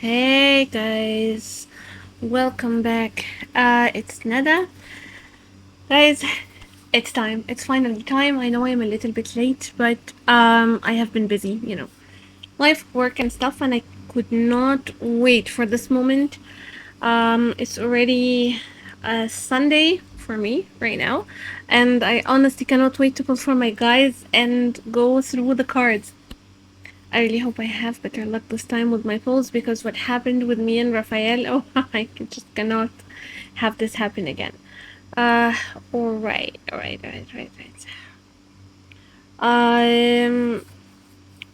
Hey guys, welcome back. It's Nada. Guys, it's time. It's finally time. I know I'm a little bit late, but I have been busy, life, work and stuff, and I could not wait for this moment. It's already Sunday for me right now, and I honestly cannot wait to pull for my guys and go through the cards. I really hope I have better luck this time with my polls, because what happened with me and Raphael, oh, just cannot have this happen again. Uh, alright. Um,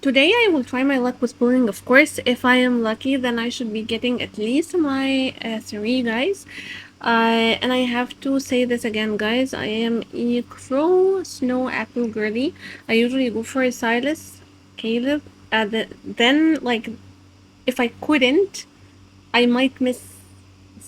Today I will try my luck with pulling, of course. If I am lucky, then I should be getting at least my 3 guys. And I have to say this again, guys. I am a crow snow apple girly. I usually go for a Sylus, Caleb. Then, like, if I couldn't, I might miss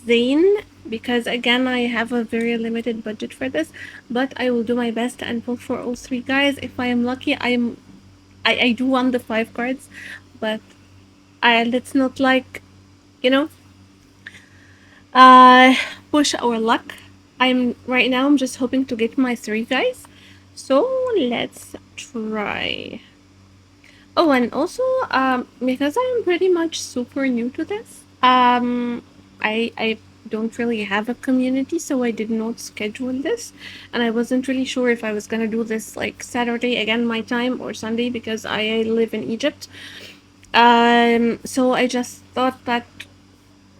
Zane, because again I have a very limited budget for this, but I will do my best and pull for all 3 guys. If I am lucky, I do want the 5 cards, but let's not, like, you know uh push our luck. I'm just hoping to get my 3 guys, so let's try. Oh, and also, because I'm pretty much super new to this, I don't really have a community, so I did not schedule this, and I wasn't really sure if I was gonna do this like Saturday again my time or Sunday, because I live in Egypt. So I just thought that,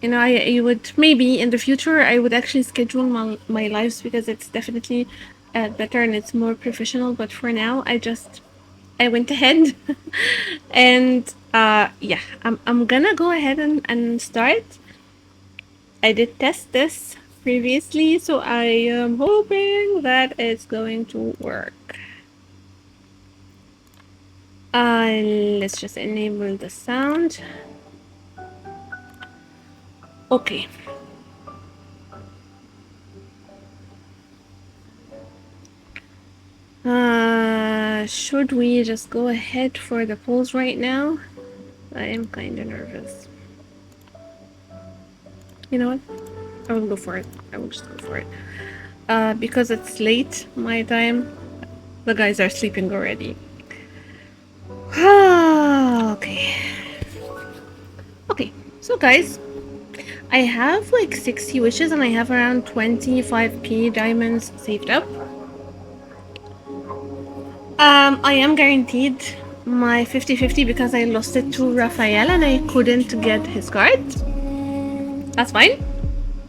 I would, maybe in the future I would actually schedule my lives, because it's definitely better and it's more professional. But for now, I went ahead and yeah, I'm gonna go ahead and start. I did test this previously, so I am hoping that it's going to work. Let's just enable the sound. Okay. Should we just go ahead for the polls right now? I am kind of nervous. You know what? I will go for it. I will just go for it. Because it's late, my time. The guys are sleeping already. Okay. Okay, so guys, I have like 60 wishes and I have around 25k diamonds saved up. I am guaranteed my 50-50 because I lost it to Raphael and I couldn't get his card. That's fine.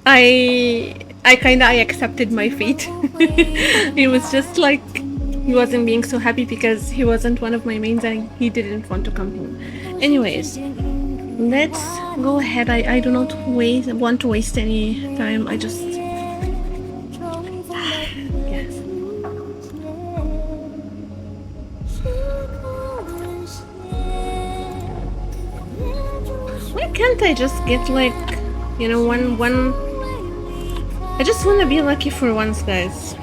I accepted my fate. It was just like, he wasn't being so happy because he wasn't one of my mains and he didn't want to come home. Anyways, let's go ahead. I do not want to waste any time. I just yes. Why can't I just get like, one? I just want to be lucky for once, guys.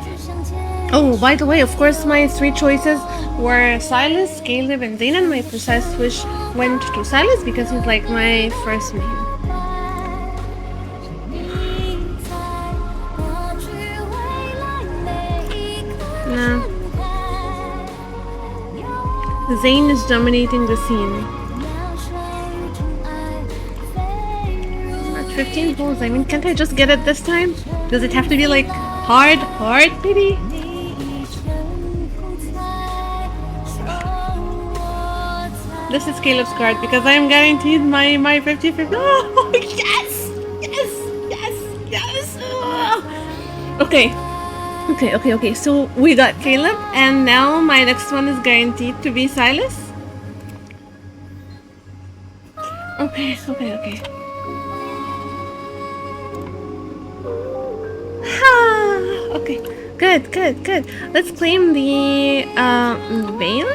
Oh, by the way, of course, my 3 choices were Sylus, Caleb, and Zayn, and my precise wish went to Sylus because he's like my first main. Nah. Zayn is dominating the scene. At 15 pulls, I mean, can't I just get it this time? Does it have to be like hard, baby? This is Caleb's card because I am guaranteed my 50-50. Oh, yes! Okay. So we got Caleb, and now my next one is guaranteed to be Sylus. Okay. Okay, good. Let's claim the veil.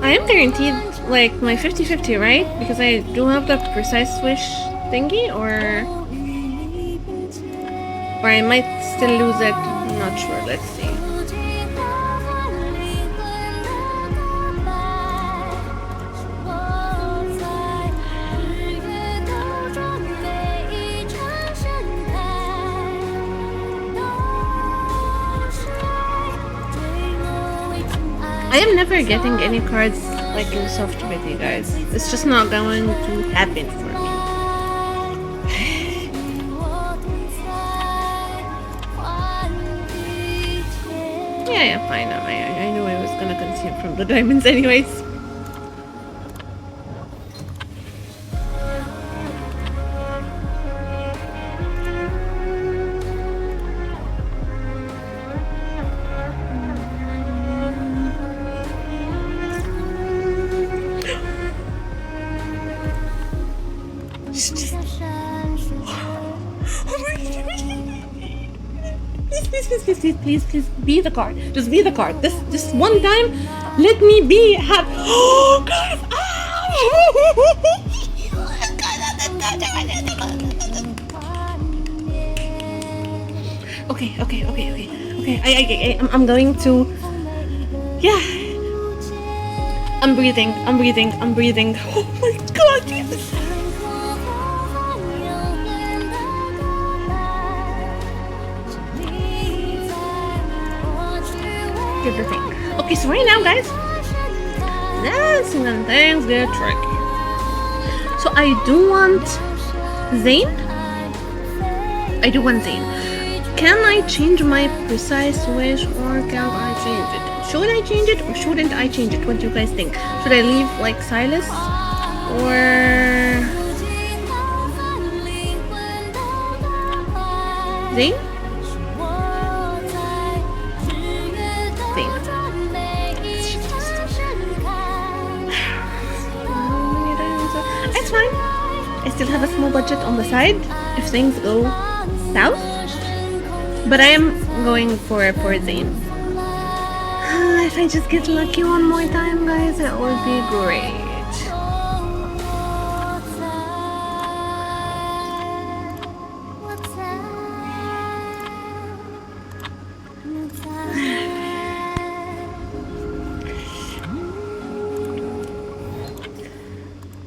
I am guaranteed like my 50-50, right? Because I do have the precise wish thingy, or I might still lose it. No, not sure. Let's see. I am never getting any cards like in soft with you guys. It's just not going to happen for me. Yeah, fine. I knew I was gonna consume from the diamonds anyways. Please, be the card. Just be the card. This one time, let me be happy. Oh, guys! Okay. I'm going to. Yeah. I'm breathing. Oh my god! Yes. The thing. Okay, so right now, guys, that's when things get tricky. So I do want Zane. Can I change my precise wish, or can I change it? Should I change it or shouldn't I change it? What do you guys think? Should I leave like Sylus or Zane? It's fine. I still have a small budget on the side if things go south. But I am going for Zane. If I just get lucky one more time, guys, that would be great.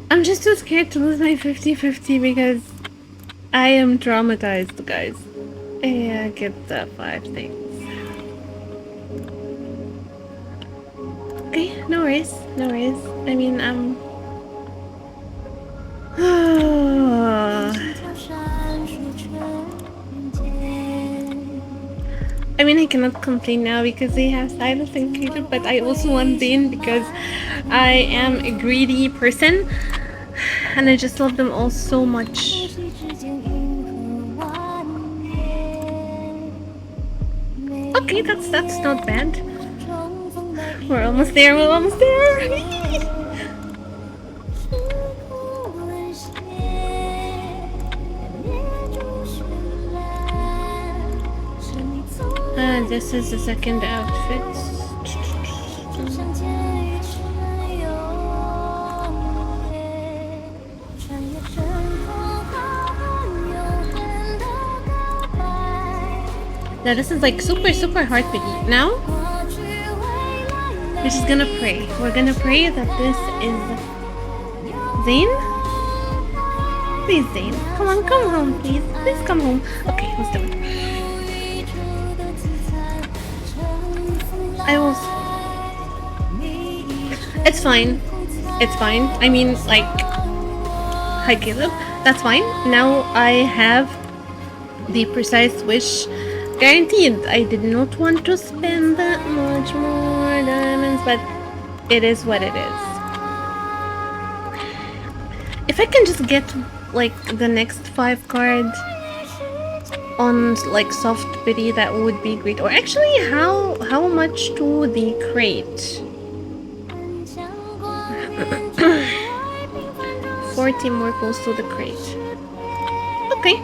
I'm just too scared to lose my 50-50 because I am traumatized, guys. Yeah, get the 5 things. Okay, no worries. I mean, I mean, I cannot complain now because they have Sylus included, but I also want Zane because I am a greedy person and I just love them all so much. Okay, that's not bad. We're almost there. This is the second outfit. Now this is like super hard to eat. Now we're just gonna pray. We're gonna pray that this is Zane. Please, Zane. Come on, come home, please. Please come home. Okay, let's do it. I will. It's fine. I mean, like, hi Caleb. That's fine. Now I have the precise wish guaranteed. I did not want to spend that much more diamonds, but it is what it is. If I can just get like the next 5 cards on like soft pity, that would be great. Or actually, how much to the crate? 40 more pulls to the crate. Okay.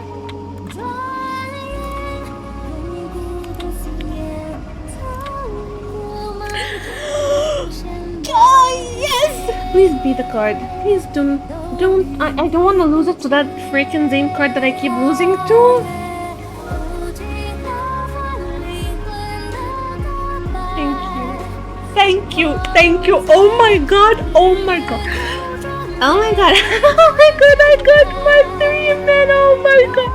Yes! Please be the card. Please don't. I don't want to lose it to that freaking Zane card that I keep losing to. Thank you, thank you. Oh my god, oh my god. Oh my god, oh my god, I got my 3 men, oh my god.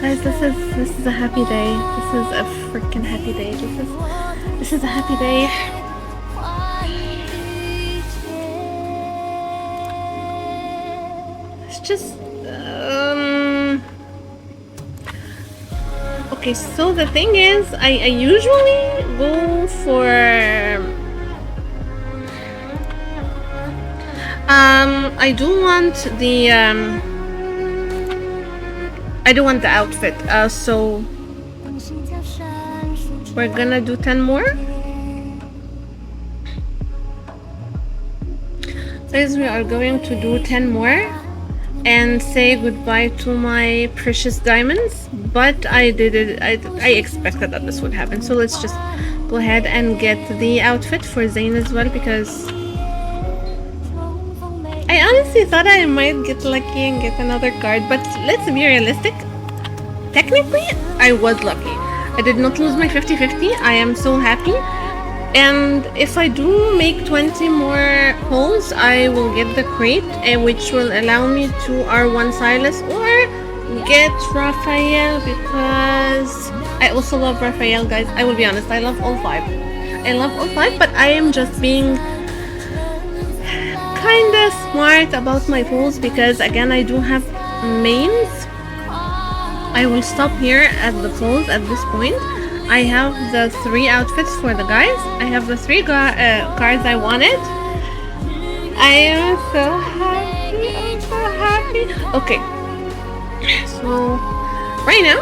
Guys, this is a happy day. This is a freaking happy day. This is a happy day. It's just okay, so the thing is I usually go for I do want the I do want the outfit. So we're gonna do 10 more. Guys, we are going to do 10 more and say goodbye to my precious diamonds. But I did it. I expected that this would happen. So let's just go ahead and get the outfit for Zayn as well, because I honestly thought I might get lucky and get another card, but let's be realistic. Technically, I was lucky. I did not lose my 50-50. I am so happy. And if I do make 20 more pulls, I will get the crate, which will allow me to R1 Sylus or get Raphael, because I also love Raphael, guys. I will be honest, I love all 5. I love all 5, but I am just being kinda smart about my pulls, because again, I do have mains. I will stop here at the pulls at this point. I have the 3 outfits for the guys. I have the 3 cards I wanted. I am so happy. I'm so happy. Okay. So, right now,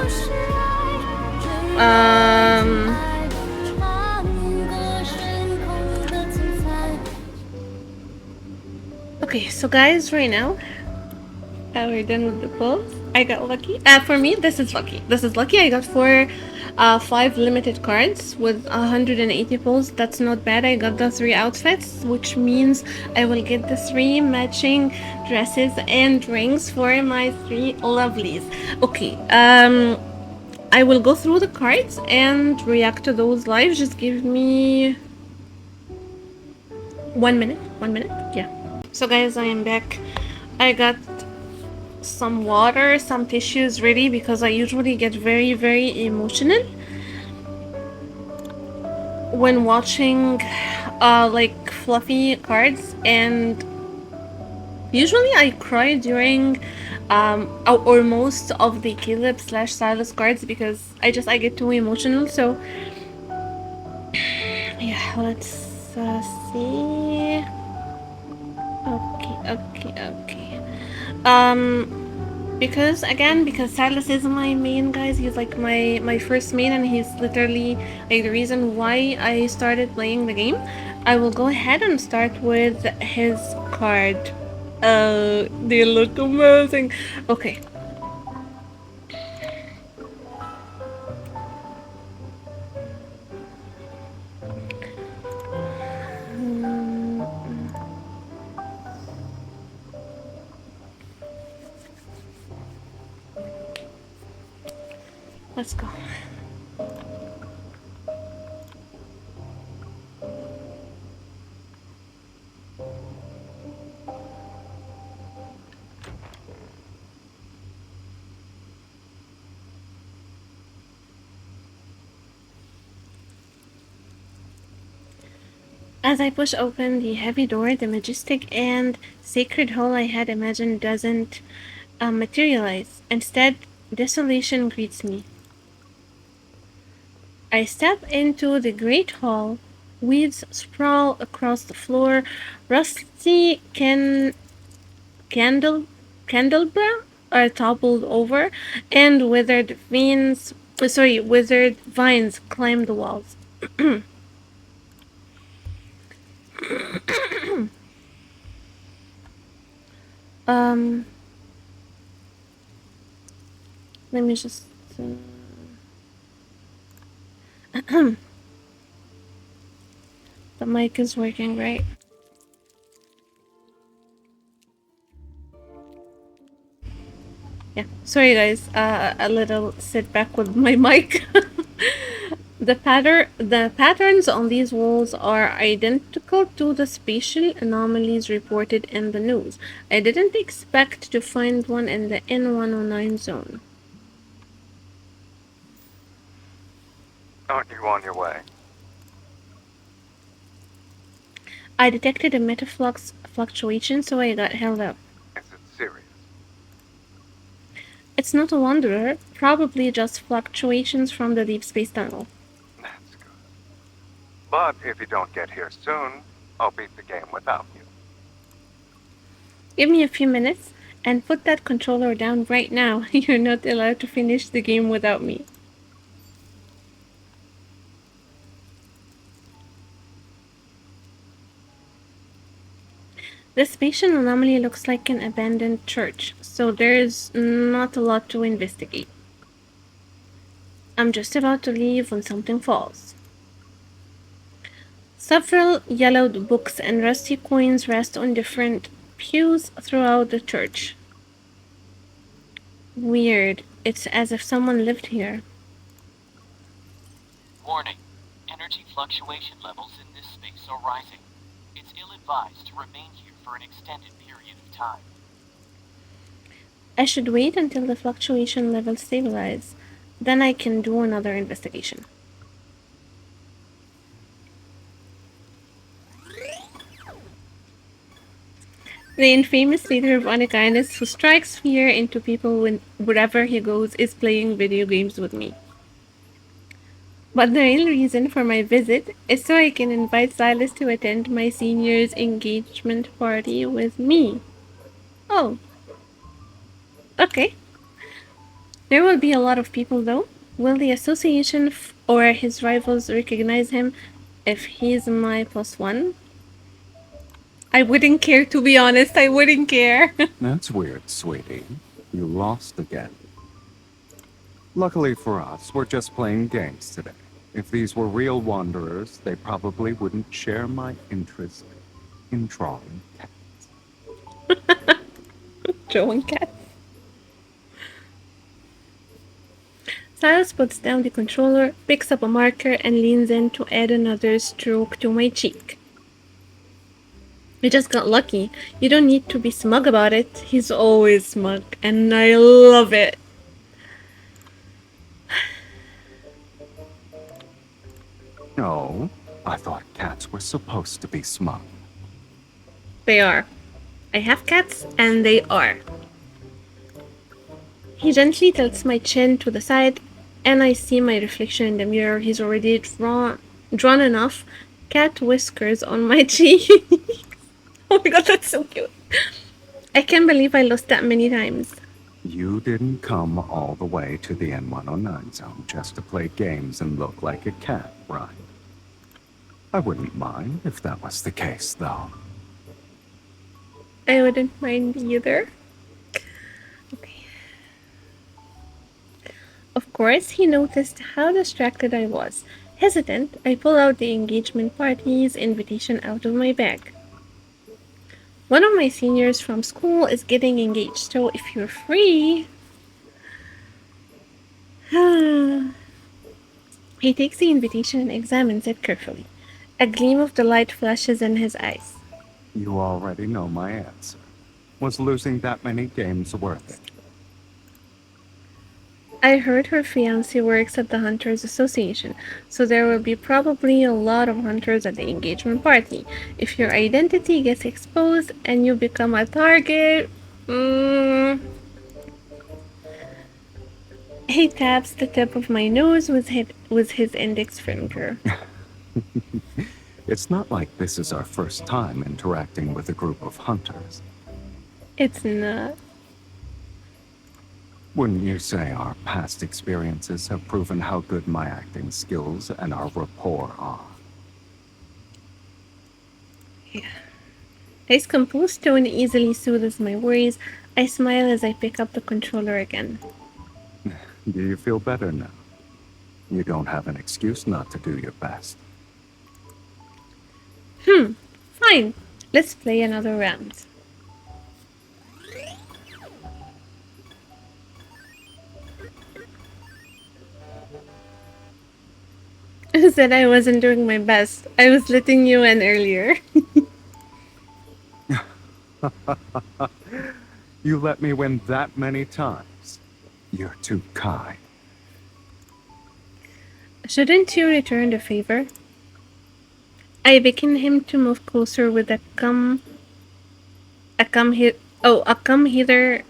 okay, so guys, right now, we're done with the pulls. I got lucky. For me, this is lucky. This is lucky. I got 5 limited cards with 180 pulls. That's not bad. I got the 3 outfits, which means I will get the 3 matching dresses and rings for my 3 lovelies. Okay, I will go through the cards and react to those live. Just give me 1 minute. 1 minute, yeah. So guys, I am back. I got some water, some tissues ready, because I usually get very, very emotional when watching like fluffy cards, and usually I cry during or most of the Caleb / Sylus cards, because I get too emotional. So yeah, let's see. Okay. Because Sylus is my main, guys. He's like my first main, and he's literally like the reason why I started playing the game. I will go ahead and start with his card. They look amazing. Okay. Let's go. As I push open the heavy door, the majestic and sacred hall I had imagined doesn't materialize. Instead, desolation greets me. I step into the great hall. Weeds sprawl across the floor. Rusty candelabra are toppled over, and withered vines climb the walls. Let me just. The mic is working, right? Yeah, sorry guys. A little setback with my mic. The patterns on these walls are identical to the spatial anomalies reported in the news. I didn't expect to find one in the N109 zone. Aren't you on your way? I detected a metaflux fluctuation, so I got held up. Is it serious? It's not a wanderer, probably just fluctuations from the deep space tunnel. That's good. But if you don't get here soon, I'll beat the game without you. Give me a few minutes and put that controller down right now. You're not allowed to finish the game without me. The spatial anomaly looks like an abandoned church, so there's not a lot to investigate. I'm just about to leave when something falls. Several yellowed books and rusty coins rest on different pews throughout the church. Weird. It's as if someone lived here. Warning. Energy fluctuation levels in this space are rising. It's ill-advised to remain here for an extended period of time. I should wait until the fluctuation levels stabilize. Then I can do another investigation. The infamous leader of Unikindness who strikes fear into people wherever he goes is playing video games with me. But the real reason for my visit is so I can invite Silas to attend my senior's engagement party with me. Oh, okay. There will be a lot of people though. Will the association or his rivals recognize him if he's my plus one? I wouldn't care, to be honest. I wouldn't care. That's weird, sweetie. You lost again. Luckily for us, we're just playing games today. If these were real wanderers, they probably wouldn't share my interest in drawing cats. Drawing cat. Silas puts down the controller, picks up a marker, and leans in to add another stroke to my cheek. We just got lucky. You don't need to be smug about it. He's always smug, and I love it. No, I thought cats were supposed to be smug. They are. I have cats, and they are. He gently tilts my chin to the side, and I see my reflection in the mirror. He's already drawn enough cat whiskers on my cheek. Oh my god, that's so cute. I can't believe I lost that many times. You didn't come all the way to the N109 zone just to play games and look like a cat, right? I wouldn't mind if that was the case, though. I wouldn't mind either. Okay. Of course, he noticed how distracted I was. Hesitant, I pull out the engagement party's invitation out of my bag. One of my seniors from school is getting engaged, so if you're free. He takes the invitation and examines it carefully. A gleam of delight flashes in his eyes. You already know my answer. Was losing that many games worth it? I heard her fiance works at the Hunters Association, so there will be probably a lot of hunters at the engagement party. If your identity gets exposed and you become a target, he taps the tip of my nose with his index finger. It's not like this is our first time interacting with a group of hunters. It's not. Wouldn't you say our past experiences have proven how good my acting skills and our rapport are? Yeah. His composed tone easily soothes my worries. I smile as I pick up the controller again. Do you feel better now? You don't have an excuse not to do your best. Fine. Let's play another round. I said I wasn't doing my best. I was letting you in earlier. You let me win that many times. You're too kind. Shouldn't you return the favor? I beckon him to move closer with a come here. Oh, a come hither.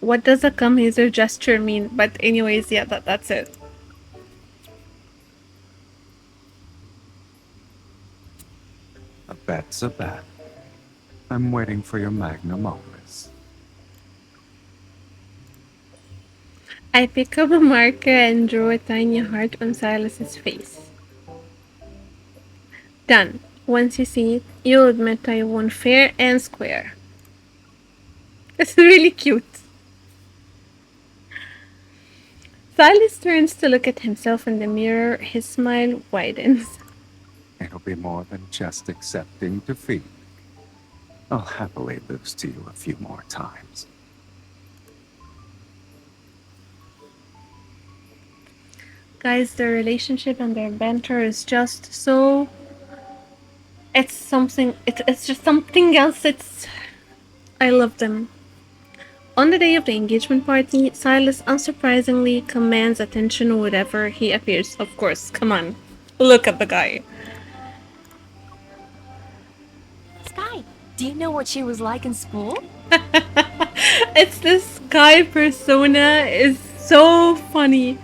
What does a come hither gesture mean? But anyways, yeah, that's it. A bet's a bet. I'm waiting for your magnum opus. I pick up a marker and draw a tiny heart on Silas's face. Done. Once you see it, you'll admit I won fair and square. It's really cute. Silas turns to look at himself in the mirror. His smile widens. It'll be more than just accepting defeat. I'll happily lose to you a few more times. Guys, their relationship and their banter is just so. It's something. It's just something else. I love them. On the day of the engagement party, Silas unsurprisingly commands attention wherever he appears. Of course, come on. Look at the guy. Sky, do you know what she was like in school? It's this guy persona is so funny.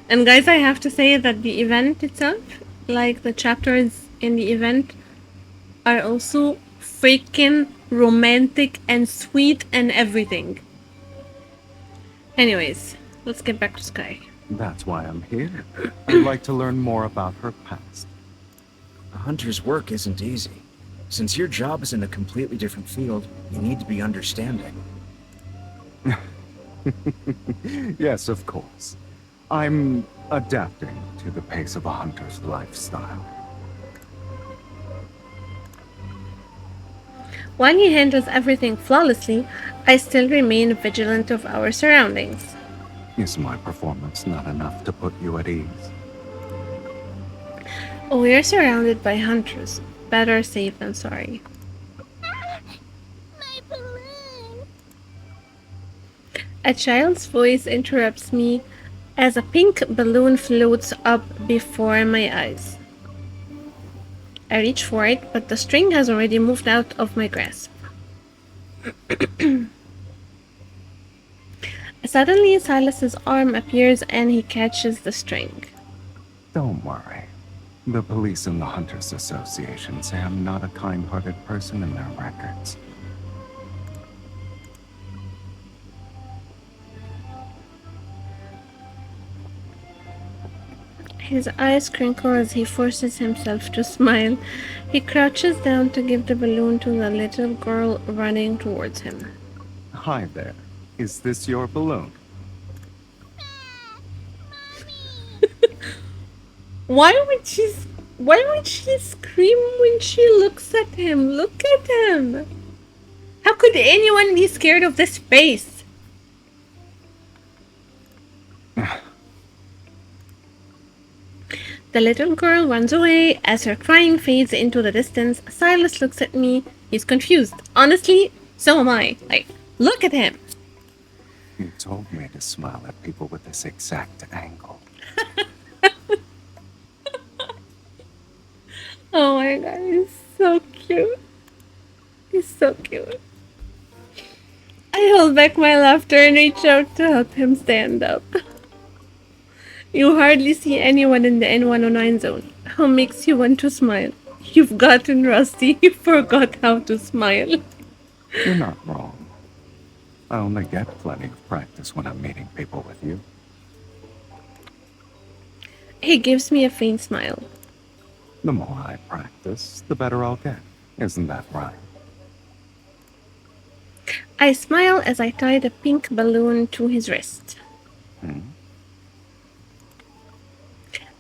And guys, I have to say that the event itself, like the chapters in the event, are also freaking romantic and sweet and everything. Anyways, let's get back to Sky. That's why I'm here. I'd like to learn more about her past. A hunter's work isn't easy. Since your job is in a completely different field, you need to be understanding. Yes, of course. I'm adapting to the pace of a hunter's lifestyle. While he handles everything flawlessly, I still remain vigilant of our surroundings. Is my performance not enough to put you at ease? We are surrounded by hunters. Better safe than sorry. My balloon! A child's voice interrupts me as a pink balloon floats up before my eyes. I reach for it, but the string has already moved out of my grasp. Suddenly, Silas's arm appears and he catches the string. Don't worry. The police and the Hunters Association say I'm not a kind-hearted person in their records. His eyes crinkle as he forces himself to smile. He crouches down to give the balloon to the little girl running towards him. Hi there. Is this your balloon? Why would she scream when she looks at him? Look at him. How could anyone be scared of this face? The little girl runs away. As her crying fades into the distance, Silas looks at me. He's confused. Honestly, so am I. Like, look at him. You told me to smile at people with this exact angle. Oh my god, he's so cute. He's so cute. I hold back my laughter and reach out to help him stand up. You hardly see anyone in the N109 zone. How makes you want to smile? You've gotten rusty. You forgot how to smile. You're not wrong. I only get plenty of practice when I'm meeting people with you. He gives me a faint smile. The more I practice, the better I'll get. Isn't that right? I smile as I tie the pink balloon to his wrist.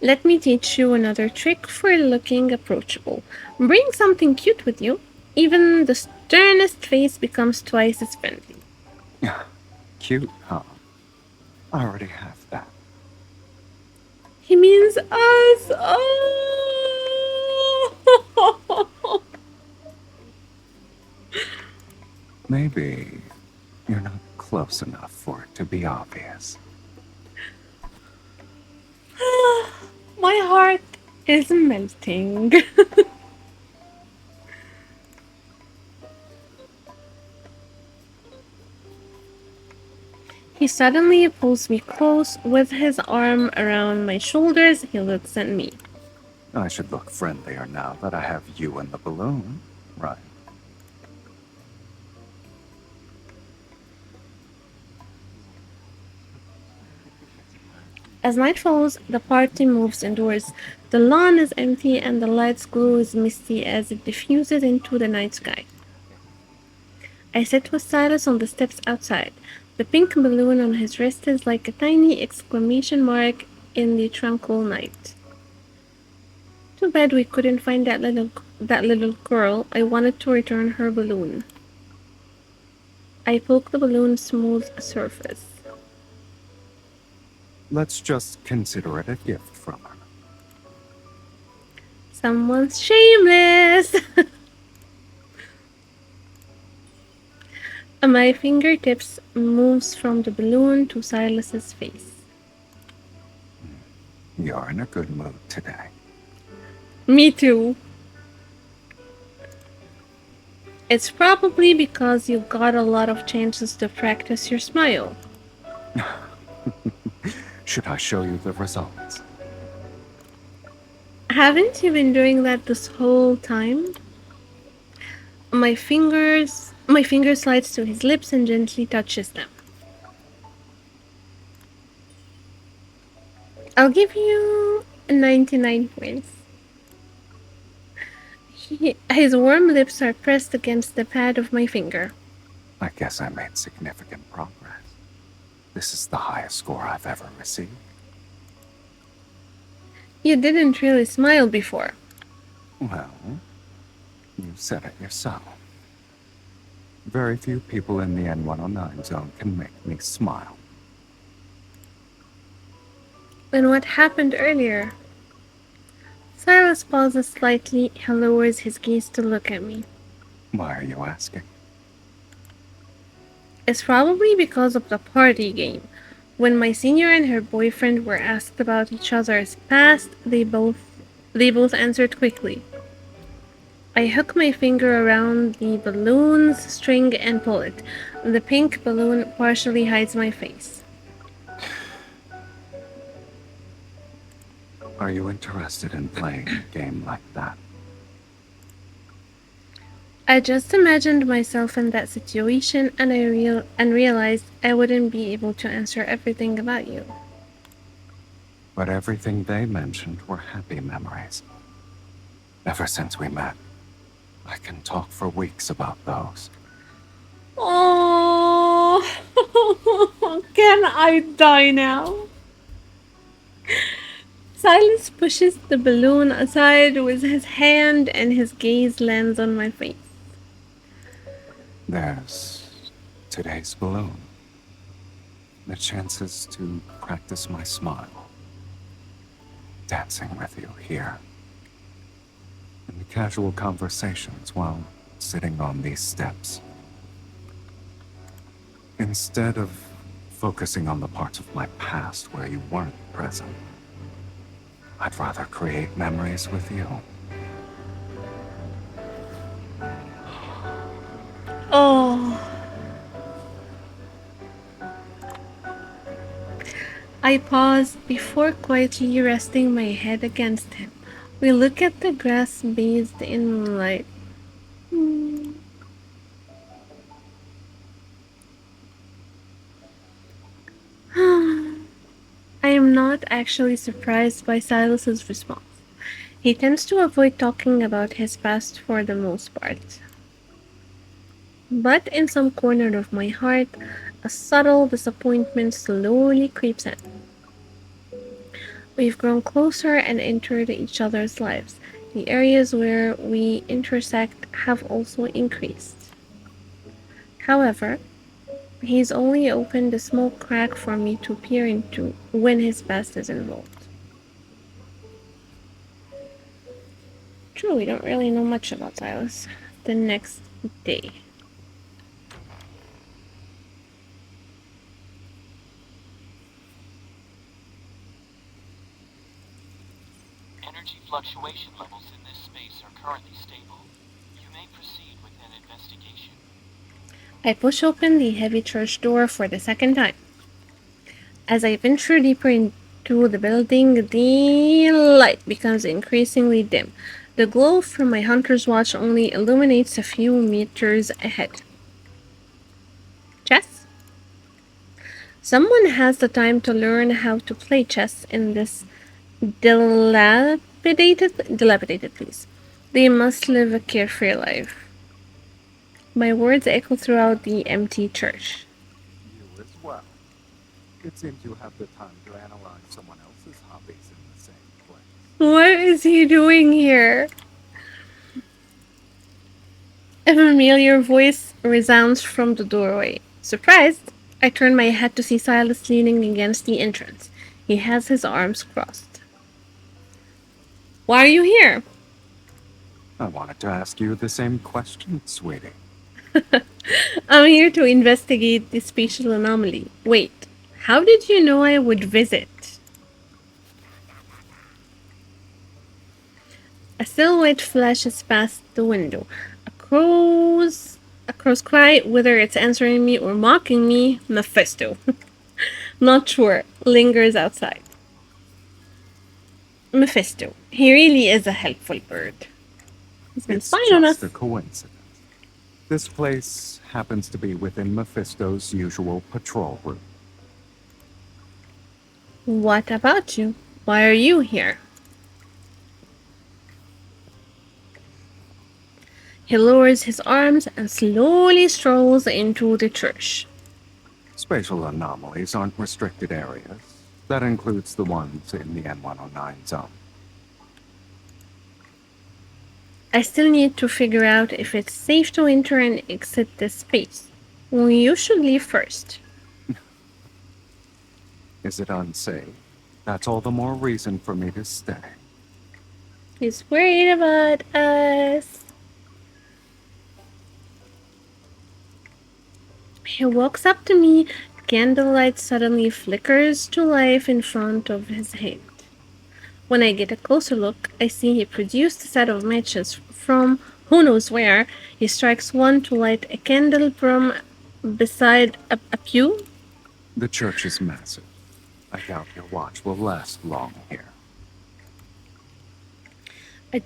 Let me teach you another trick for looking approachable. Bring something cute with you. Even the sternest face becomes twice as friendly. Cute, huh? I already have that. He means us. Oh. Maybe you're not close enough for it to be obvious. My heart is melting. He suddenly pulls me close with his arm around my shoulders. He looks at me. I should look friendlier now that I have you in the balloon, right? As night falls, the party moves indoors. The lawn is empty and the light's glow is misty as it diffuses into the night sky. I sit with Silas on the steps outside. The pink balloon on his wrist is like a tiny exclamation mark in the tranquil night. Too bad we couldn't find that little girl. I wanted to return her balloon. I poke the balloon's smooth surface. Let's just consider it a gift from her. Someone's shameless! My fingertips moves from the balloon to Silas's face. You're in a good mood today. Me too. It's probably because you got a lot of chances to practice your smile. Should I show you the results? Haven't you been doing that this whole time? My finger slides to his lips and gently touches them. I'll give you 99 points. His warm lips are pressed against the pad of my finger. I guess I made significant progress. This is the highest score I've ever received. You didn't really smile before. Well, you said it yourself. Very few people in the N109 zone can make me smile. And what happened earlier? Silas pauses slightly. He lowers his gaze to look at me. Why are you asking? It's probably because of the party game. When my senior and her boyfriend were asked about each other's past, they both answered quickly. I hook my finger around the balloon's string and pull it. The pink balloon partially hides my face. Are you interested in playing a game like that? I just imagined myself in that situation and realized I wouldn't be able to answer everything about you. But everything they mentioned were happy memories. Ever since we met, I can talk for weeks about those. Oh, can I die now? Silas pushes the balloon aside with his hand and his gaze lands on my face. There's today's balloon. The chances to practice my smile. Dancing with you here. And the casual conversations while sitting on these steps. Instead of focusing on the parts of my past where you weren't present, I'd rather create memories with you. Oh. I pause before quietly resting my head against him. We look at the grass bathed in moonlight. I am not actually surprised by Silas's response. He tends to avoid talking about his past for the most part. But in some corner of my heart, a subtle disappointment slowly creeps in. We've grown closer and entered each other's lives. The areas where we intersect have also increased. However, he's only opened a small crack for me to peer into when his past is involved. we don't really know much about Sylus. The next day. Energy fluctuation levels in this space are currently stable. You may proceed with an investigation. I push open the heavy church door for the second time. As I venture deeper into the building, the light becomes increasingly dim. The glow from my hunter's watch only illuminates a few meters ahead. Chess? Someone has the time to learn how to play chess in this dilapidated place. They must live a carefree life. My words echo throughout the empty church. You as well. It seems you have the time to analyze someone else's hobbies in the same place. What is he doing here? A familiar voice resounds from the doorway. Surprised, I turn my head to see Silas leaning against the entrance. He has his arms crossed. Why are you here? I wanted to ask you the same question, sweetie. I'm here to investigate the spatial anomaly. Wait, how did you know I would visit? A silhouette flashes past the window. A crow's cry, whether it's answering me or mocking me, Mephisto. Not sure, lingers outside. Mephisto. He really is a helpful bird. He's been It's spying on just us. a coincidence. This place happens to be within Mephisto's usual patrol route. What about you? Why are you here? He lowers his arms and slowly strolls into the church. Spatial anomalies aren't restricted areas. That includes the ones in the N109 zone. I still need to figure out if it's safe to enter and exit this space. You should leave first. Is it unsafe? That's all the more reason for me to stay. He's worried about us. He walks up to me. Candlelight suddenly flickers to life in front of his head. When I get a closer look, I see he produced a set of matches from who knows where. He strikes one to light a candle from beside a pew. The church is massive. I doubt your watch will last long here.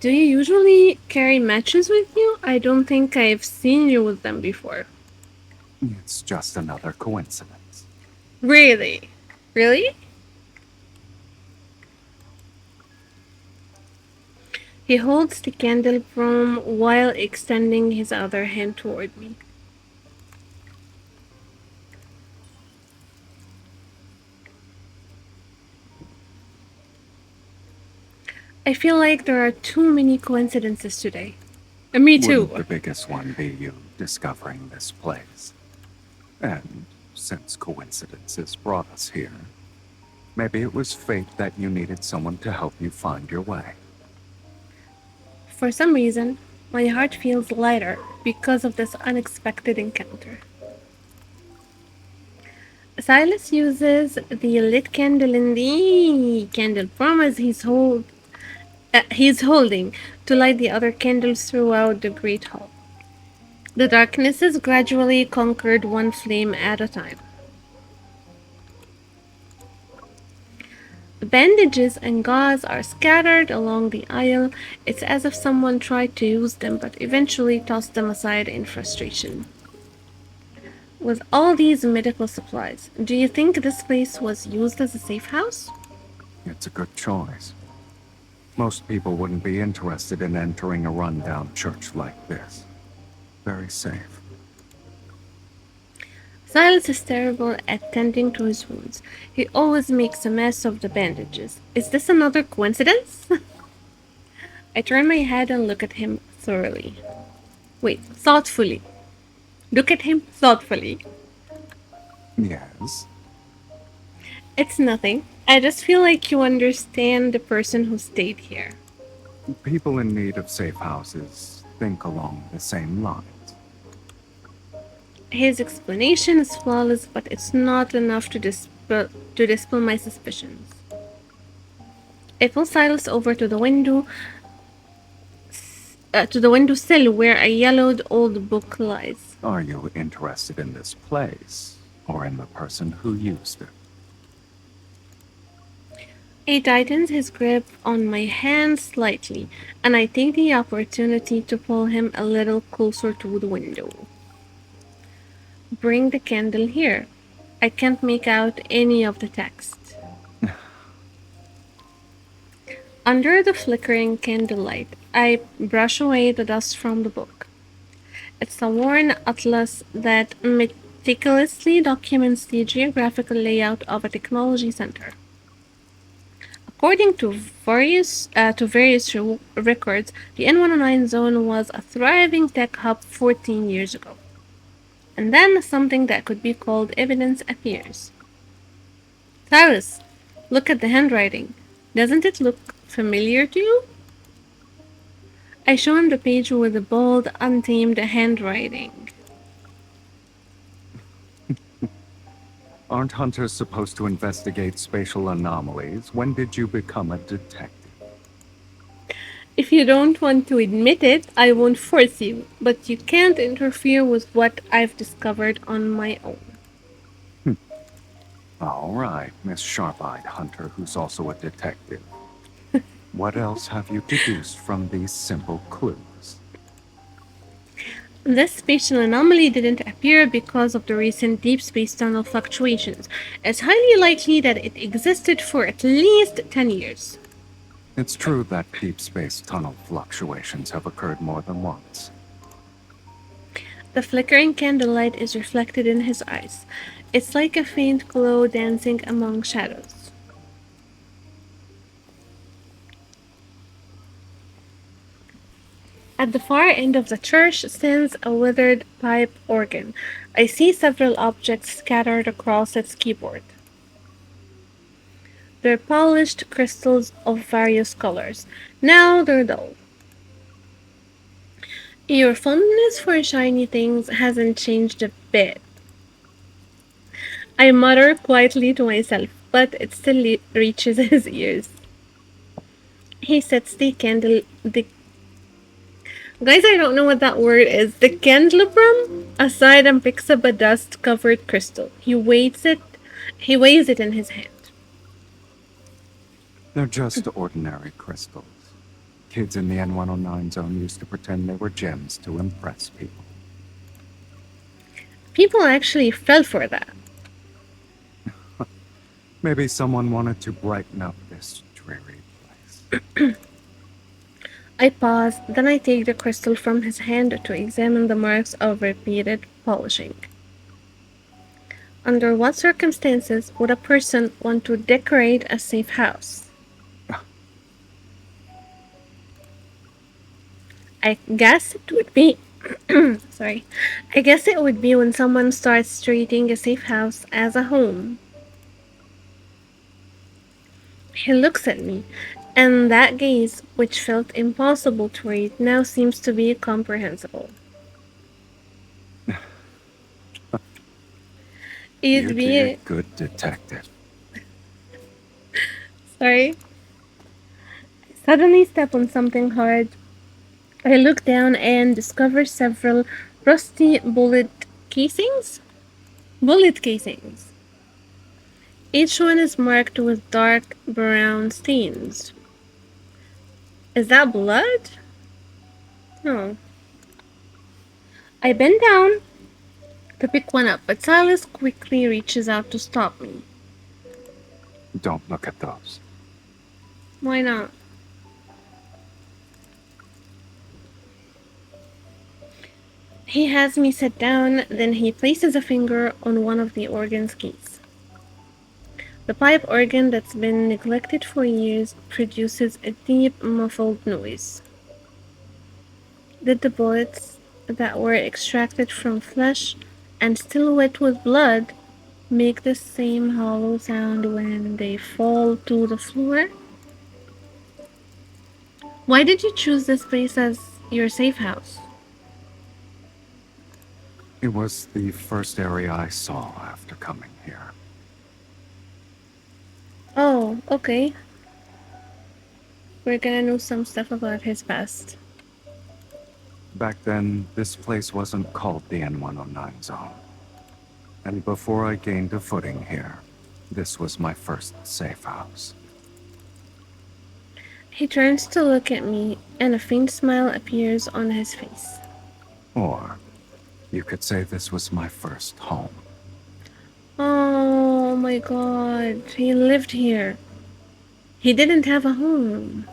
Do you usually carry matches with you? I don't think I've seen you with them before. It's just another coincidence. Really? Really? He holds the candle from while extending his other hand toward me. I feel like there are too many coincidences today. Me too. Wouldn't the biggest one be you discovering this place? And since coincidences brought us here, maybe it was fate that you needed someone to help you find your way. For some reason, my heart feels lighter because of this unexpected encounter. Silas uses the lit candle in the candle promise he's holding to light the other candles throughout the great hall. The darkness is gradually conquered one flame at a time. Bandages and gauze are scattered along the aisle. It's as if someone tried to use them but eventually tossed them aside in frustration. With all these medical supplies, do you think this place was used as a safe house? It's a good choice. Most people wouldn't be interested in entering a rundown church like this. Very safe. Silas is terrible at tending to his wounds. He always makes a mess of the bandages. Is this another coincidence? I turn my head and look at him thoroughly. Wait, thoughtfully. Look at him thoughtfully. Yes? It's nothing. I just feel like you understand the person who stayed here. People in need of safe houses think along the same lines. His explanation is flawless, but it's not enough to dispel my suspicions. I pull Silas over to the windowsill where a yellowed old book lies. Are you interested in this place, or in the person who used it? He tightens his grip on my hand slightly, and I take the opportunity to pull him a little closer to the window. Bring the candle here. I can't make out any of the text. Under the flickering candlelight, I brush away the dust from the book. It's a worn atlas that meticulously documents the geographical layout of a technology center. According to various records, the N109 zone was a thriving tech hub 14 years ago. And then something that could be called evidence appears. Cyrus, look at the handwriting. Doesn't it look familiar to you? I show him the page with the bold, untamed handwriting. Aren't hunters supposed to investigate spatial anomalies? When did you become a detective? If you don't want to admit it, I won't force you, but you can't interfere with what I've discovered on my own. All right, Miss Sharp-Eyed Hunter, who's also a detective. What else have you deduced from these simple clues? This spatial anomaly didn't appear because of the recent deep space tunnel fluctuations. It's highly likely that it existed for at least 10 years. It's true that deep space tunnel fluctuations have occurred more than once. The flickering candlelight is reflected in his eyes. It's like a faint glow dancing among shadows. At the far end of the church stands a withered pipe organ. I see several objects scattered across its keyboard. They're polished crystals of various colors. Now they're dull. Your fondness for shiny things hasn't changed a bit. I mutter quietly to myself, but it still reaches his ears. He sets the guys, I don't know what that word is. The candelabrum aside and picks up a dust-covered crystal. He weighs it in his hand. They're just ordinary crystals. Kids in the N109 zone used to pretend they were gems to impress people. People actually fell for that. Maybe someone wanted to brighten up this dreary place. I pause, then I take the crystal from his hand to examine the marks of repeated polishing. Under what circumstances would a person want to decorate a safe house? I guess it would be sorry. I guess it would be when someone starts treating a safe house as a home. He looks at me, and that gaze, which felt impossible to read, now seems to be comprehensible. It'd You'd be a be good detective. sorry. I suddenly step on something hard. I look down and discover several rusty casings. Bullet casings. Each one is marked with dark brown stains. Is that blood? No. I bend down to pick one up, but Silas quickly reaches out to stop me. Don't look at those. Why not? He has me sit down, then he places a finger on one of the organ's keys. The pipe organ that's been neglected for years produces a deep, muffled noise. Did the bullets that were extracted from flesh and still wet with blood make the same hollow sound when they fall to the floor? Why did you choose this place as your safe house? It was the first area I saw after coming here. Oh, okay. We're gonna know some stuff about his past. Back then, this place wasn't called the N109 zone. And before I gained a footing here, this was my first safe house. He turns to look at me, and a faint smile appears on his face. Or, you could say this was my first home. Oh my god, he lived here. He didn't have a home.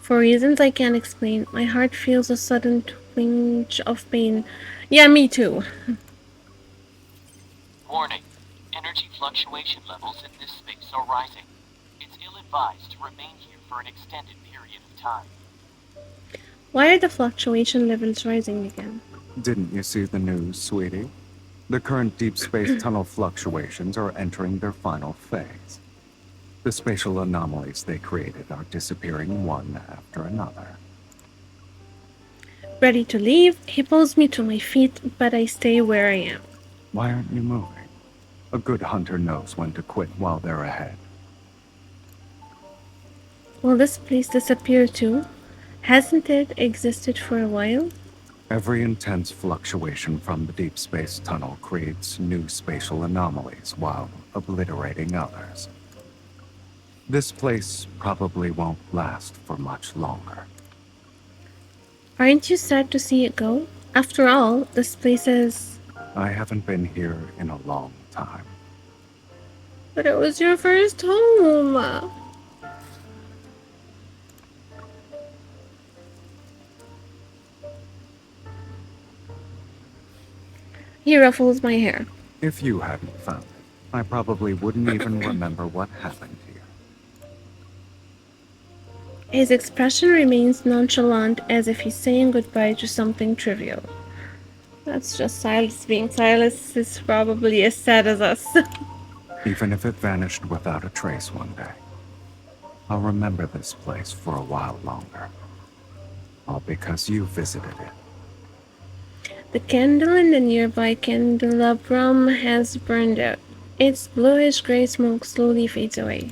For reasons I can't explain, my heart feels a sudden twinge of pain. Yeah, me too. Warning. Energy fluctuation levels in this space are rising. It's ill-advised to remain here for an extended period of time. Why are the fluctuation levels rising again? Didn't you see the news, sweetie? The current deep space tunnel fluctuations are entering their final phase. The spatial anomalies they created are disappearing one after another. Ready to leave, he pulls me to my feet, but I stay where I am. Why aren't you moving? A good hunter knows when to quit while they're ahead. Will this place disappear too? Hasn't it existed for a while? Every intense fluctuation from the deep space tunnel creates new spatial anomalies while obliterating others. This place probably won't last for much longer. Aren't you sad to see it go? After all, this place is... I haven't been here in a long time. But it was your first home. He ruffles my hair. If you hadn't found it, I probably wouldn't even remember what happened here. His expression remains nonchalant, as if he's saying goodbye to something trivial. That's just Silas being Silas. Is probably as sad as us. Even if it vanished without a trace one day, I'll remember this place for a while longer. All because you visited it. The candle in the nearby candelabrum has burned out. Its bluish-gray smoke slowly fades away.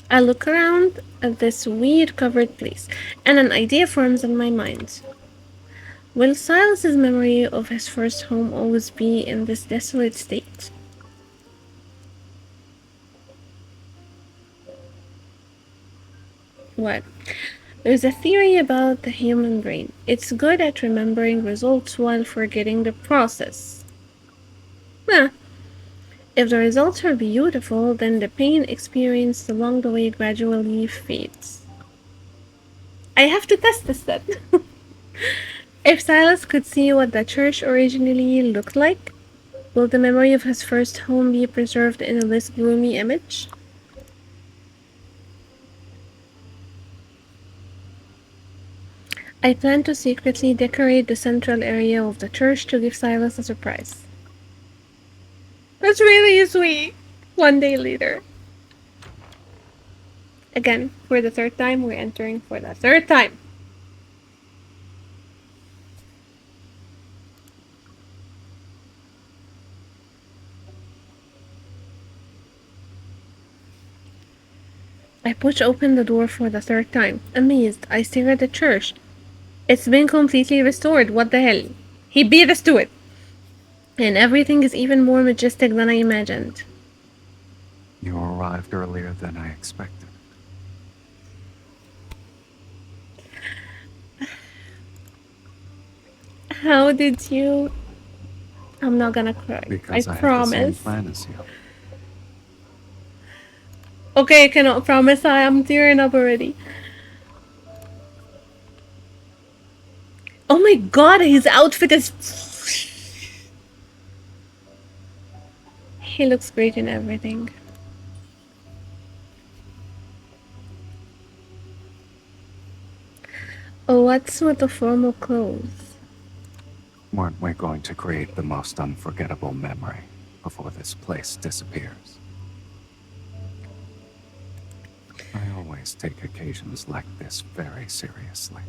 I look around at this weed-covered place, and an idea forms in my mind. Will Silas's memory of his first home always be in this desolate state? What? There's a theory about the human brain. It's good at remembering results while forgetting the process. Huh. If the results are beautiful, then the pain experienced along the way gradually fades. I have to test this then. If Silas could see what the church originally looked like, will the memory of his first home be preserved in a less gloomy image? I plan to secretly decorate the central area of the church to give Silas a surprise. That's really sweet. One day later. Again, for the third time, we're entering for the third time. I push open the door for the third time. Amazed, I stare at the church. It's been completely restored. What the hell? He beat us to it. And everything is even more majestic than I imagined. You arrived earlier than I expected. How did you... I'm not gonna cry. Because I I had the promise. same plan as you. Okay, I cannot promise. I am tearing up already. Oh my god, his outfit is... He looks great in everything. Oh, what's with the formal clothes? Weren't we going to create the most unforgettable memory before this place disappears? always take occasions like this very seriously.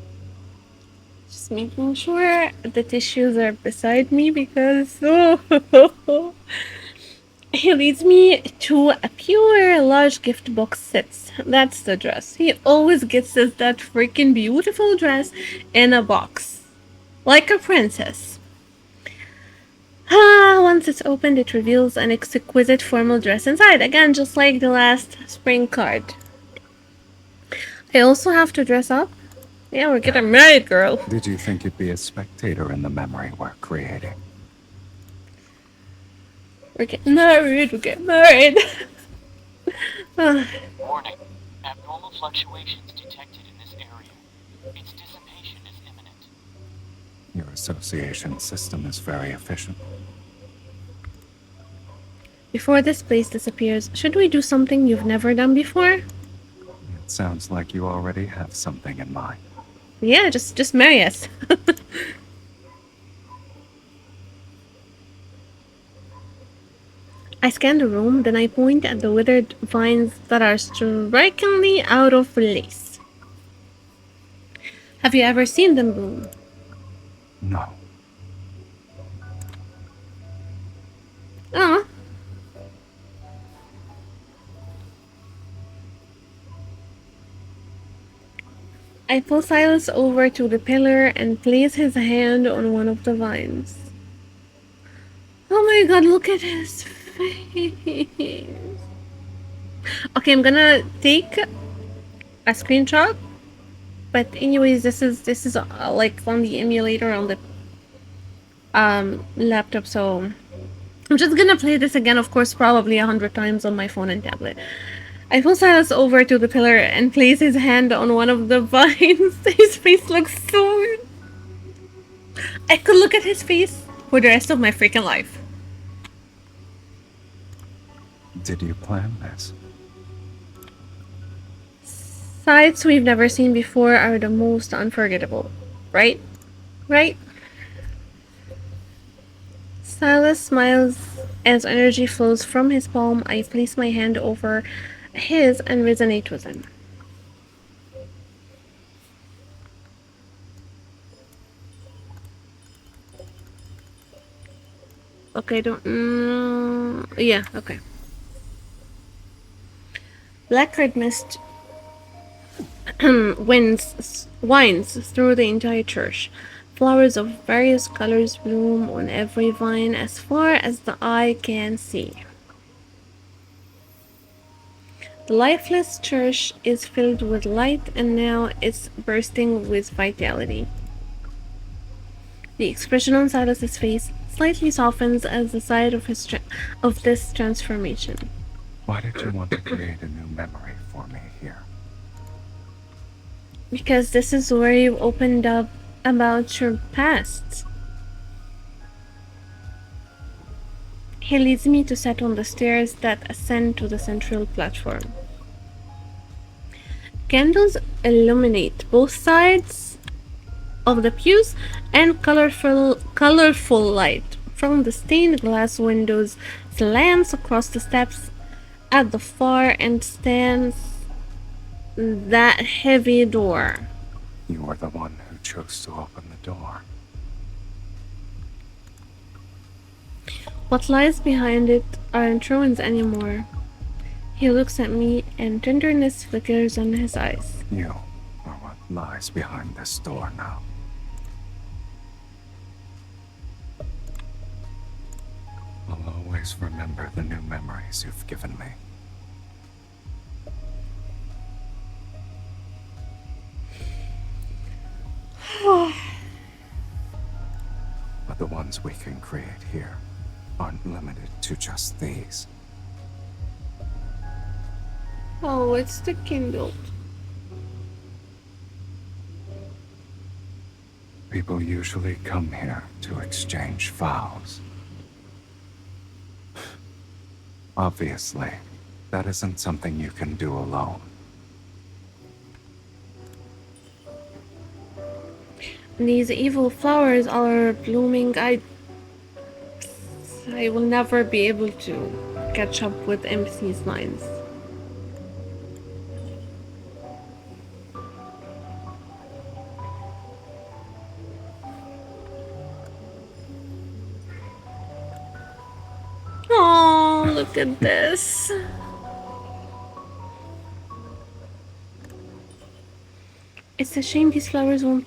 Just making sure the tissues are beside me because he leads me to a pure large gift box sets. That's the dress. He always gets us that freaking beautiful dress in a box. Like a princess. Ah, once it's opened, it reveals an exquisite formal dress inside. Again, just like the last spring card. I also have to dress up. Yeah, we're getting married, girl. Did you think you'd be a spectator in the memory we're creating? We're getting married. We're getting married. Warning. Abnormal fluctuations detected in this area. Its dissipation is imminent. Your association system is very efficient. Before this place disappears, should we do something you've never done before? It sounds like you already have something in mind. Yeah, just marry us. I scan the room, then I point at the withered vines that are strikingly out of place. Have you ever seen them bloom? No. Oh. I pull Sylus over to the pillar and place his hand on one of the vines. Oh my god, look at his face. Okay, I'm gonna take a screenshot. But anyways, this is like on the emulator on the laptop, so I'm just gonna play this again, of course, probably 100 times on my phone and tablet. I pull Silas over to the pillar and place his hand on one of the vines. His face looks so... I could look at his face for the rest of my freaking life. Did you plan this? Sights we've never seen before are the most unforgettable, right? Right? Silas smiles as energy flows from his palm. I place my hand over his and resonate with him. Okay, don't... yeah, okay. Black red mist winds through the entire church. Flowers of various colors bloom on every vine as far as the eye can see. The lifeless church is filled with light, and now it's bursting with vitality. The expression on Silas's face slightly softens at the sight of this transformation. Why did you want to create a new memory for me here? Because this is where you opened up about your past. He leads me to sit on the stairs that ascend to the central platform. Candles illuminate both sides of the pews, and colorful light from the stained glass windows slants across the steps. At the far end stands that heavy door. You are the one who chose to open the door. What lies behind it aren't ruins anymore. He looks at me and tenderness flickers in his eyes. You are what lies behind this door now. I'll always remember the new memories you've given me. But the ones we can create here aren't limited to just these. Oh, it's the kindled. People usually come here to exchange vows. Obviously, that isn't something you can do alone. These evil flowers are blooming. I will never be able to catch up with MC's lines. Look at this. It's a shame these flowers won't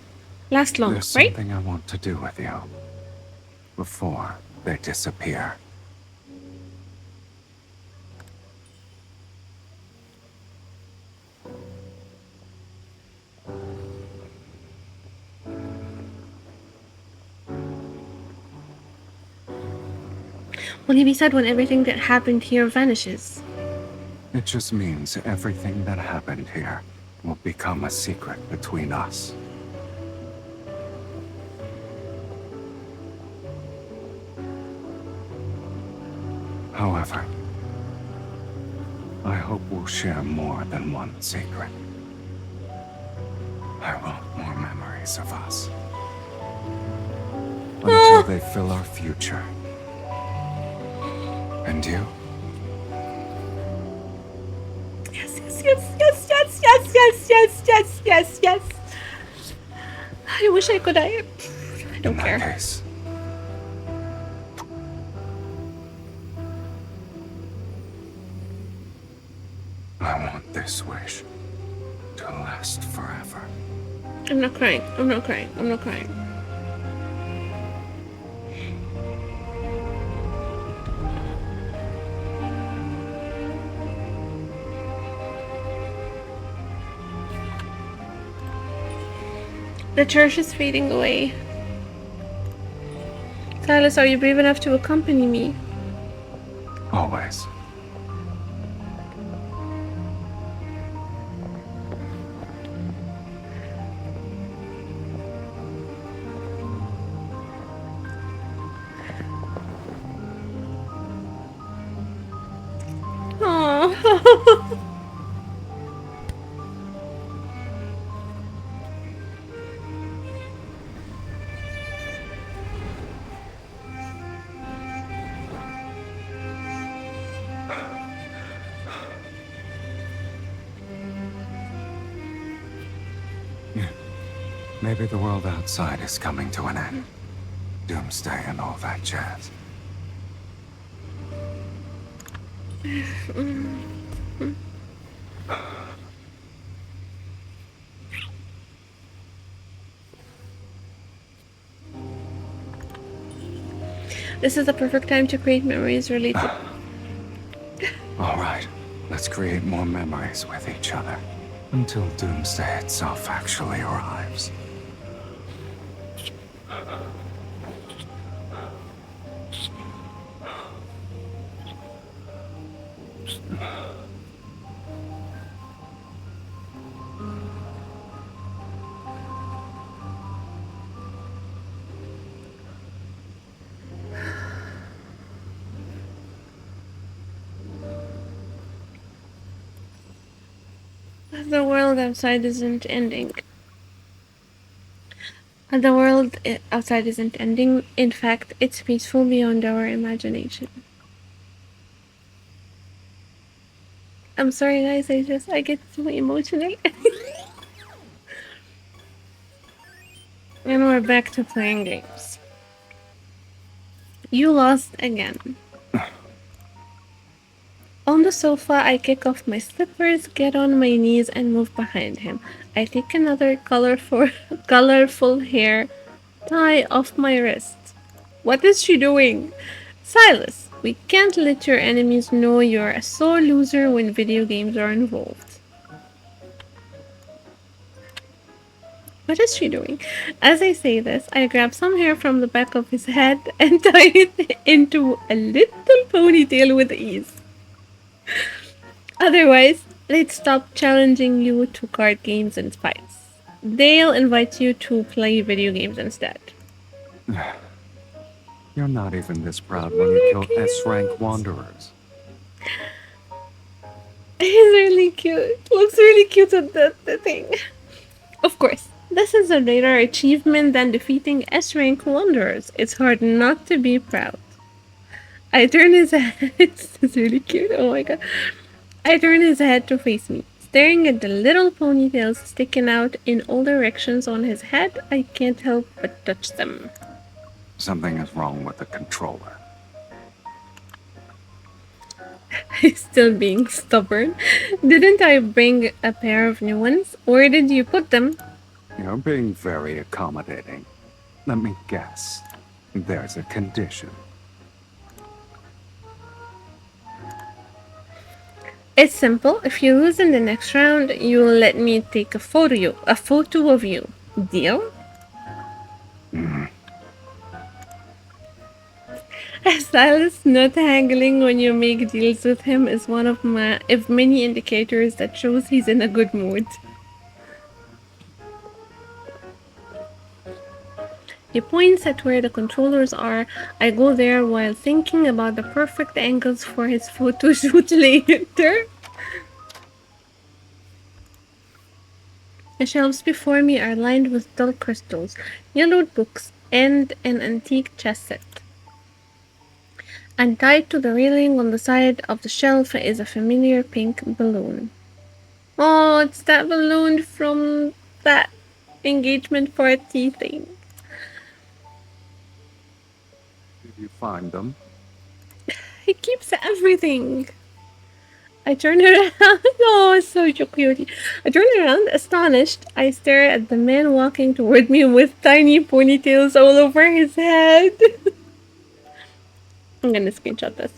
last long, There's right? something I want to do with you before they disappear. Will he be sad when everything that happened here vanishes? It just means everything that happened here will become a secret between us. However, I hope we'll share more than one secret. I want more memories of us. Until they fill our future. And you? Yes, yes, yes, yes, yes, yes, yes, yes, yes, yes, yes. I wish I could. I don't In that care. case, I want this wish to last forever. I'm not crying. I'm not crying. I'm not crying. The church is fading away. Sylus, are you brave enough to accompany me? Always. Oh. Maybe the world outside is coming to an end. Doomsday and all that jazz. This is the perfect time to create memories related. All right, let's create more memories with each other. Until Doomsday itself actually arrives. The world outside isn't ending. The world outside isn't ending. In fact, it's peaceful beyond our imagination. I'm sorry, guys. I get so emotional. And we're back to playing games. You lost again. On the sofa, I kick off my slippers, get on my knees, and move behind him. I take another colorful hair tie off my wrist. What is she doing? Sylus, we can't let your enemies know you're a sore loser when video games are involved. What is she doing? As I say this, I grab some hair from the back of his head and tie it into a little ponytail with ease. Otherwise, they'd stop challenging you to card games and fights. They'll invite you to play video games instead. You're not even this proud when you kill S-rank wanderers. He's really cute. Looks really cute at the thing. Of course, this is a greater achievement than defeating S-rank wanderers. It's hard not to be proud. I turn his head. It's really cute. Oh my god. I turn his head to face me. Staring at the little ponytails sticking out in all directions on his head, I can't help but touch them. Something is wrong with the controller. Still being stubborn. Didn't I bring a pair of new ones? Where did you put them? You're being very accommodating. Let me guess. There's a condition. It's simple. If you lose in the next round, you'll let me take a photo of you. Deal? Silas not haggling when you make deals with him is one of many indicators that shows he's in a good mood. He points at where the controllers are. I go there while thinking about the perfect angles for his photo shoot later. The shelves before me are lined with dull crystals, yellowed books, and an antique chess set. And tied to the railing on the side of the shelf is a familiar pink balloon. Oh, it's that balloon from that engagement party thing. Did you find them? He keeps everything. I turn around. Oh, it's so cute. I turn around, astonished. I stare at the man walking toward me with tiny ponytails all over his head. I'm gonna screenshot this.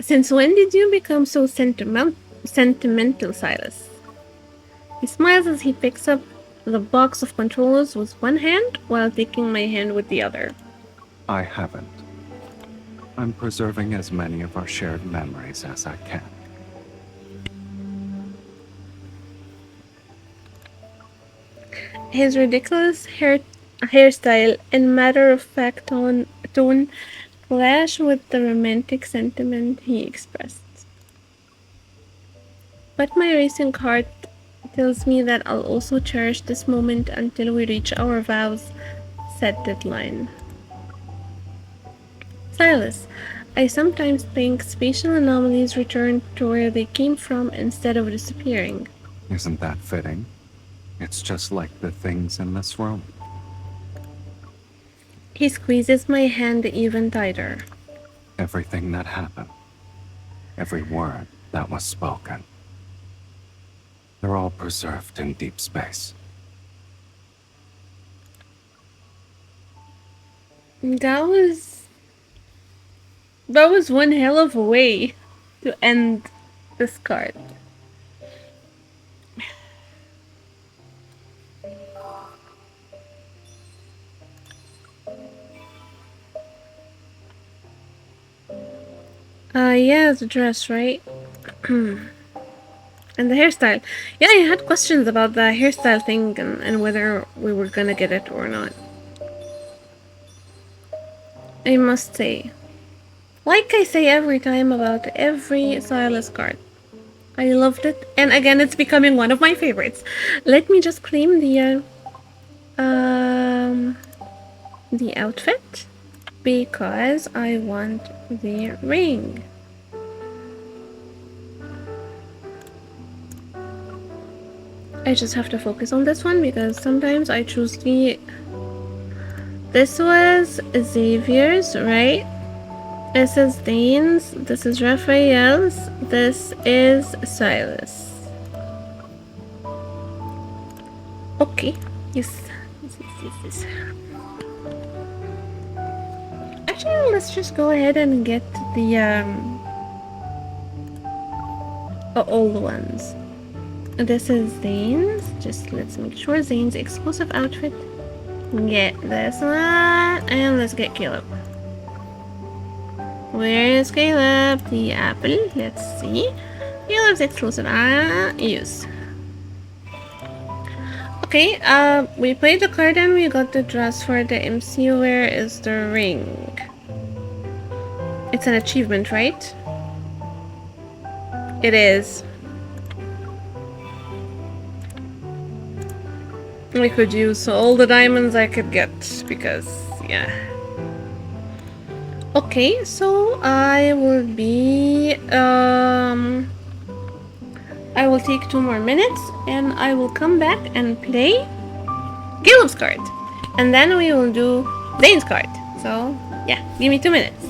Since when did you become so sentimental, Silas? He smiles as he picks up the box of controllers with one hand while taking my hand with the other. I haven't. I'm preserving as many of our shared memories as I can. His ridiculous hairstyle and matter-of-fact tone clash with the romantic sentiment he expressed. But my racing heart tells me that I'll also cherish this moment until we reach our vows set deadline. Silas, I sometimes think spatial anomalies return to where they came from instead of disappearing. Isn't that fitting? It's just like the things in this room. He squeezes my hand even tighter. Everything that happened. Every word that was spoken. They're all preserved in deep space. That was one hell of a way to end this card. Yeah, the dress, right? And the hairstyle. Yeah, I had questions about the hairstyle thing and whether we were gonna get it or not. I must say, like I say every time about every Silas card, I loved it. And again, it's becoming one of my favorites. Let me just claim the outfit because I want the ring. I just have to focus on this one because sometimes I choose this was Xavier's, right? This is Dane's, this is Raphael's, this is Silas. Okay, yes. Actually, let's just go ahead and get the old ones. This is Zane's. Just let's make sure Zane's exclusive outfit. Get this one, and let's get Caleb. Where is Caleb? The apple. Let's see. Caleb's exclusive. Use. Okay. We played the card and we got the dress for the MC. Where is the ring? It's an achievement, right? It is. I could use all the diamonds I could get because, yeah. Okay, so I will take 2 more minutes and I will come back and play Caleb's card. And then we will do Dane's card. So, yeah, give me 2 minutes.